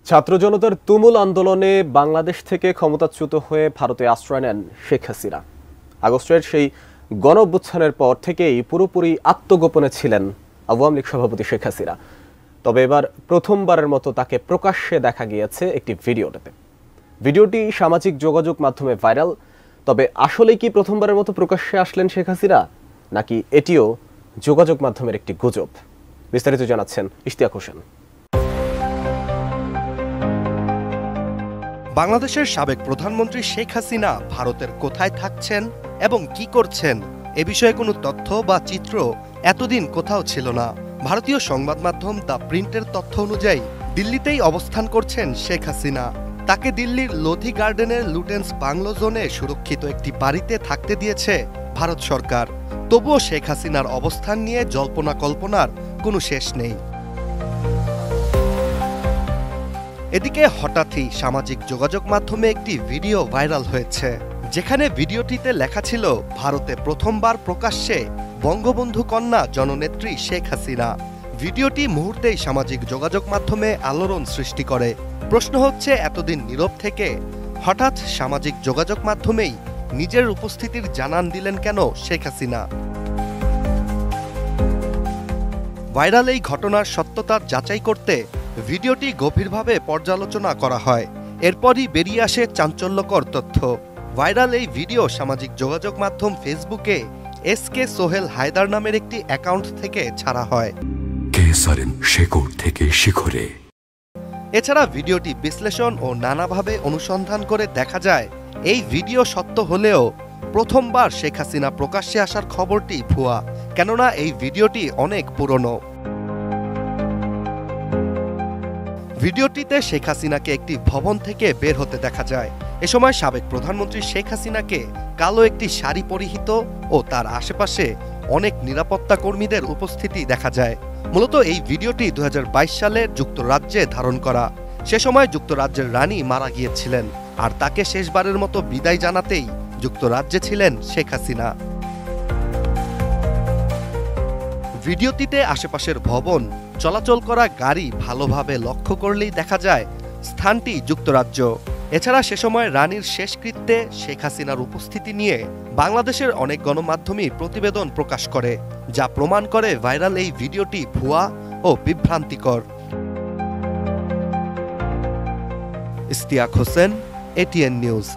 ছাত্র জনতার তুমুল আন্দোলনে বাংলাদেশ থেকে ক্ষমতাচ্যুত হয়ে ভারতে আশ্রয় নেন শেখ হাসিনা। আগস্টের সেই গণঅভ্যুত্থানের পর থেকেই পুরোপুরি আত্মগোপনে ছিলেন আওয়ামী লীগ সভাপতি শেখ হাসিনা। তবে এবার প্রথমবারের মতো তাকে প্রকাশ্যে দেখা গিয়েছে একটি ভিডিওতে। ভিডিওটি সামাজিক যোগাযোগ মাধ্যমে ভাইরাল। তবে আসলে কি প্রথমবারের মতো প্রকাশ্যে আসলেন শেখ হাসিনা, নাকি এটিও যোগাযোগ মাধ্যমের একটি গুজব? বিস্তারিত জানাচ্ছেন ইশতিয়াক হোসেন। বাংলাদেশের সাবেক প্রধানমন্ত্রী শেখ হাসিনা ভারতের কোথায় থাকছেন এবং কি করছেন এ বিষয়ে কোনো তথ্য বা চিত্র এতদিন কোথাও ছিল না। ভারতীয় সংবাদ মাধ্যম দ্য প্রিন্টের তথ্য অনুযায়ী দিল্লিতেই অবস্থান করছেন শেখ হাসিনা। তাকে দিল্লির লোধি গার্ডেনের লুটেন্স বাংলো জোনে সুরক্ষিত একটি বাড়িতে থাকতে দিয়েছে ভারত সরকার। তবুও শেখ হাসিনার অবস্থান নিয়ে জল্পনা কল্পনার কোনো শেষ নেই। এদিকে হঠাৎই সামাজিক যোগাযোগ মাধ্যমে একটি ভিডিও ভাইরাল হয়েছে, যেখানে ভিডিওটিতে লেখা ছিল ভারতে প্রথমবার প্রকাশ্যে বঙ্গবন্ধু কন্যা জননেত্রী শেখ হাসিনা। ভিডিওটি মুহূর্তেই সামাজিক যোগাযোগ মাধ্যমে আলোড়ন সৃষ্টি করে। প্রশ্ন হচ্ছে, এতদিন নীরব থেকে হঠাৎ সামাজিক যোগাযোগ মাধ্যমেই নিজের উপস্থিতির জানান দিলেন কেন শেখ হাসিনা? ভাইরাল এই ঘটনার সত্যতার যাচাই করতে ভিডিওটি গভীরভাবে পর্যালোচনা করা হয়। এরপরই বেরিয়ে আসে চাঞ্চল্যকর তথ্য। ভাইরাল এই ভিডিও সামাজিক যোগাযোগ মাধ্যম ফেসবুকে এসকে সোহেল হায়দার নামের একটি অ্যাকাউন্ট থেকে ছাড়া হয়। এছাড়া ভিডিওটি বিশ্লেষণ ও নানাভাবে অনুসন্ধান করে দেখা যায়, এই ভিডিও সত্য হলেও প্রথমবার শেখ হাসিনা প্রকাশ্যে আসার খবরটি ভুয়া, কেননা এই ভিডিওটি অনেক পুরনো। ভিডিওটিতে শেখ হাসিনাকে একটি ভবন থেকে বের হতে দেখা যায়। এ সময় সাবেক প্রধানমন্ত্রী শেখ হাসিনাকে কালো একটি শাড়ি পরিহিত ও তার আশেপাশে অনেক নিরাপত্তা কর্মীদের উপস্থিতি দেখা যায়। মূলত এই ভিডিওটি 2022 সালে যুক্তরাজ্যে ধারণ করা। সে সময় যুক্তরাজ্যের রানী মারা গিয়েছিলেন, আর তাকে শেষবারের মতো বিদায় জানাতেই যুক্তরাজ্যে ছিলেন শেখ হাসিনা। ভিডিওটিতে আশেপাশের ভবন, চলাচল করা গাড়ি ভালোভাবে লক্ষ্য করলেই দেখা যায় স্থানটি যুক্তরাজ্য। এছাড়া সে সময় রানীর শেষকৃত্যে শেখ হাসিনার উপস্থিতি নিয়ে বাংলাদেশের অনেক গণমাধ্যমই প্রতিবেদন প্রকাশ করে, যা প্রমাণ করে ভাইরাল এই ভিডিওটি ভুয়া ও বিভ্রান্তিকর। Ishtiaq Hossain, ATN news.